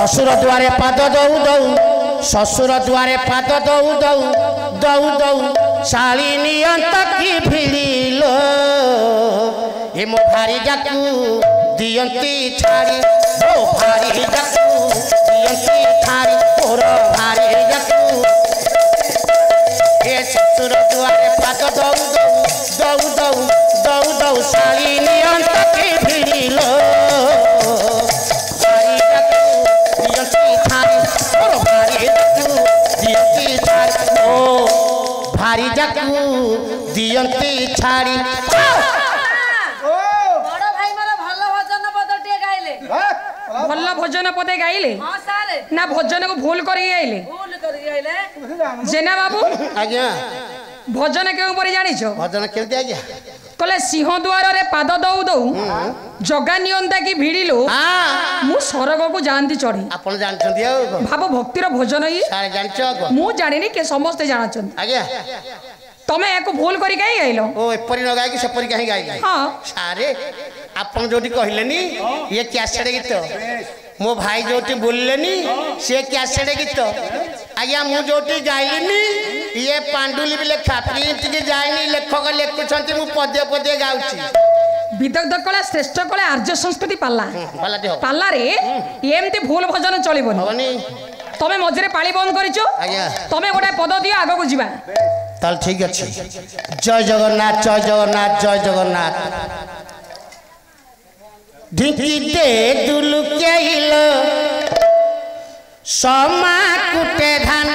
शशुर दुआरे पाद दऊ दऊ शशुर दुआरे पाद दऊ दऊ दऊ दऊ शाली नियंत की भिड़िलो ये मो भारी जाकू दियंती छाड़ी ओ भारी जाकू दियंती छाड़ी तोर भारी जाकू ये शशुर दुआरे पाद दऊ दऊ दऊ दऊ दऊ दऊ शाली नियंत की भिड़िलो भारी जाकू दियंती छाड़ी बड़ भाई मारा भल्ला भजन पदटे गाइले भल्ला भजन पदे गाइले हां सारे ना भजन को भूल करी आइले भूल करी आइले जेना बाबू आज्ञा भजन के ऊपर जानि छो भजन केमती आज्ञा कले सिंह द्वार रे पाद दऊ दऊ जगा नियंता की भिड़िलो मु स्वर्ग को जानती चढ़ी आपण जानछंती आ भाव भक्तिर भजन ये सारे जानछो मु जानिनी के समस्त जानछन आज्ञा तमे एको भूल करी काई गाइलो ओ एपरी न गाय कि सेपरी काहे गाय हां सारे आपण जोटी कहलेनी ये कैसेट गीत मो भाई जोटी बोललेनी से कैसेट गीत आज्ञा मु जोटी गाइलिनी ये पांडुलिपि लेखा प्रिंट के जायनी लेखक लेखुछंती मु पदे पदे गाउची विदग्ध कला श्रेष्ठ कला आर्य संस्कृति पाला पाला रे एमती भूल भजन चलिबनी तमे मझरे पाली बंद करिचो आज्ञा तमे गोटे पद दियो आगो को जीवा ताल ठीक अछि जय जगन्नाथ जय जगन्नाथ जय जगन्नाथ ढिंकीते दुलुकेइलो समा कुटे धान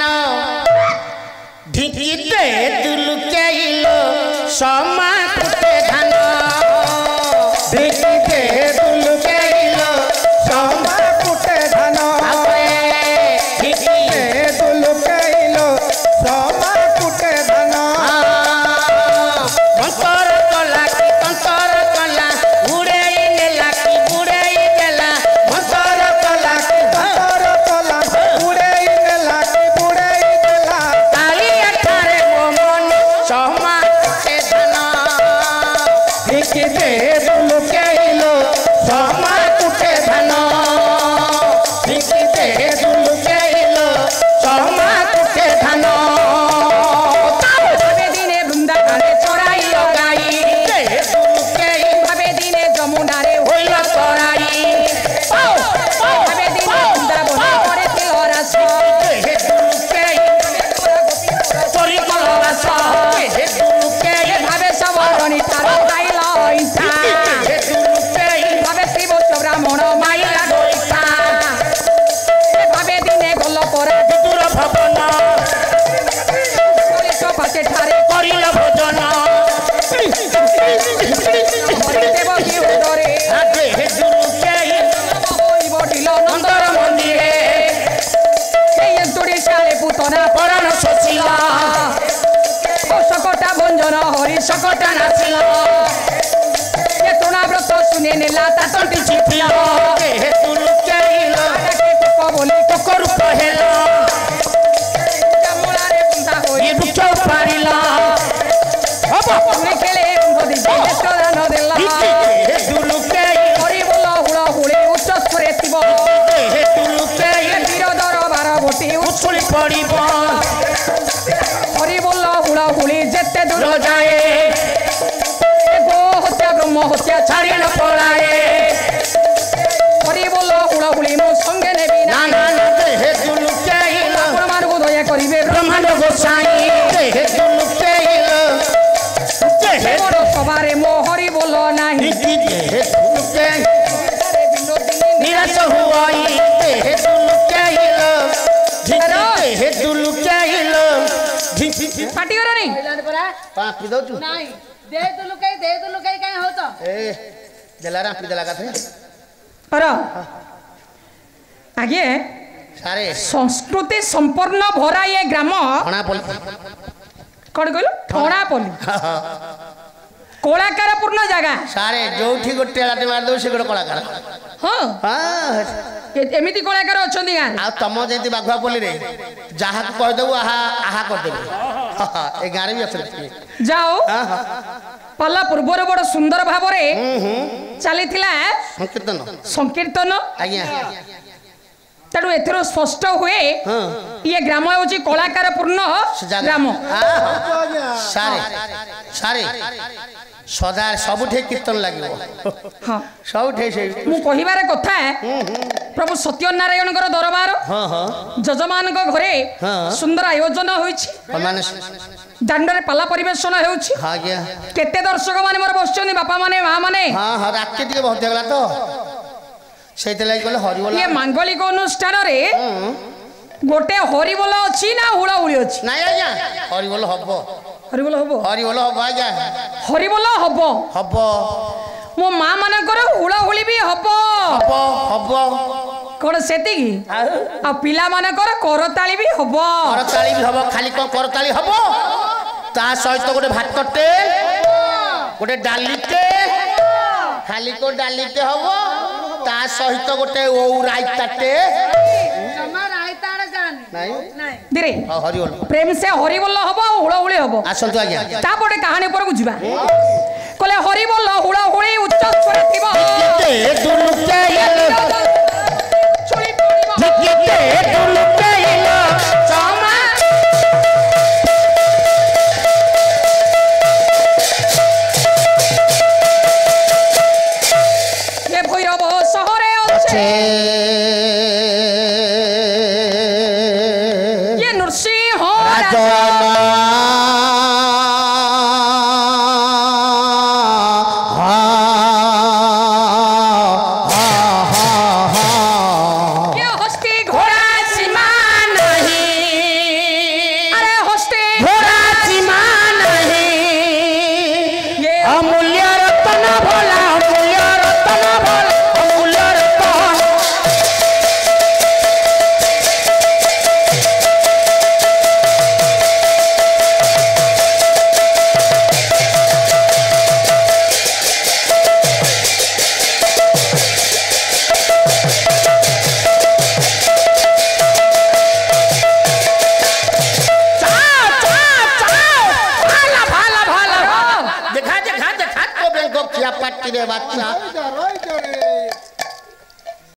ढिंकीते दुलुकेइलो समा कुटे धान ढिंकीते दुलुकेइलो समा कुटे धान ढिंकीते दुलुकेइलो समा कुटे धान कंतर कला की कंतर कला उड़ेई नेला की उड़ेई देला कंतर कला की कंतर कला उड़ेई नेला की उड़ेई देला ताली अठारे मो मन सहमा के धन ढिंकीते दुलुकेइलो सहमा कुटे धन ढिंकीते दुलुकेइलो सहमा कुटे धन भावे दिने वृंदावने चोराई गाई भावे दिने जमुना रे होइल चराई भावे दिने वृंदावने करे तिलरस चोरी कलरस भावे सबरणी तार गाइल इच्छा भावे शिव ब्राह्मण माइला गोइठा भावे दिने गल परा दूर भवन पाचे ठारे करिल भोजन देव की उदरे बटिल नंदर मंदिरे तुड़ी साले पुतना परण शशिला सकटा भंजन हरि सकटा नाचिल ये तुणा व्रत सुने नेला तातंटी छिपिल बोली करू कहेल जमुनारे बुंदा होई ये दुख पारिल तुने खेले बदी देशरा न देला हरि बोल हुळ हुळे उच्च स्वरे शिव ये वीर दरबार बटी उछुली पड़िब हरि बोल हुळ हुळे जेते दूर जाए गो हत्या ब्रह्म हत्या छाड़ी न पड़ाए हरि बोल हुळ हुळे मो संगे नेबी ना नाना देहे दुलुकेइल ब्रह्मांड को दया करिवे ब्रह्मांड गोसाई देहे दुलुकेइल देहे बड़ सवारे मो हरि बोल नाही देहे दुलुकेइल निराश हुआई देहे दुलुकेइल देहे दुलुकेइल पाटी करो नहीं आइलान परा पापी दो तू नहीं दे तो लुकाई काहे होत ए जलारा पी दला काथे पर आगे सारे संस्कृति संपन्न भरा ये ग्राम खणा पल कौन कहलो ठणापल्ली कलाकार पूर्ण जगह सारे जोठी गोटे लाटे मार दो से गोटे कलाकार हाँ हां एमिति कलाकार अछंदी गां आ तम जेती बाघुआ पल्ली रे जहा कह दऊ आहा आहा कर देबे ए गारे भी अछन जाओ पाला पूर्वर बड़ सुंदर भाव चली संकीर्तन संकीर्तन आज्ञा तेणु एथरो स्पष्ट हुए हाँ ये ग्राम होची कलाकार पूर्ण ग्राम सारे सारे सदा सबुठे कीर्तन लगे हाँ सबुठे से मु कहिबार कथा प्रभु सत्यनारायण दरबार हाँ हाँ जजमान घरे हाँ। सुंदर आयोजन होइछि माने दांडरे पाला परिवेशन होउछि हाँ गया केते दर्शक माने मोर बसछनी बापा माने मां माने हाँ हाँ रात के दिए बहुत जगला तो सेते लागि गले हरिबोल ये मांगलिक अनुष्ठान रे गोटे हरिबोल अछि ना हुळाहुळी अछि नाही आज्ञा हरिबोल हबो हरिबोल हबो हरिबोल हबो आज्ञा हरिबोल हबो हबो मो मां माने कर हुळाहुळी भी हबो हबो हबो कोन सेति की आ पिला माने कर करताली भी हबो करताली भी हबो खाली को करताली हबो ता सहित गोटे भातटे गोटे डालीटे खाली को डालीटे हबो ता सहित गोटे ओ रायताटे जमा रायताड़ जाने नहीं नहीं दिरे हरिबोल प्रेम से हरिबोल हबो हुळाहुळी हबो आसंतु आज्ञा तापटे कहानी पर बुझिबा कोले हरिबोल हुळाहुळी उच्च स्वर थिबो ते दुलुकेल चुली पड़िबो ते दुलुकेल चमा ये भैरव शहरे আছে ये नरसिंह ये हस्ती घोड़ा सीमा नहीं अरे हस्ती घोड़ा सीमा नहीं ये अमूल्य रत्न भोला अमूल्य रत्न भोला अमूल्य रत्न देखा देखा देखा तो बैंक खिया पट्टी रे बाচ্চা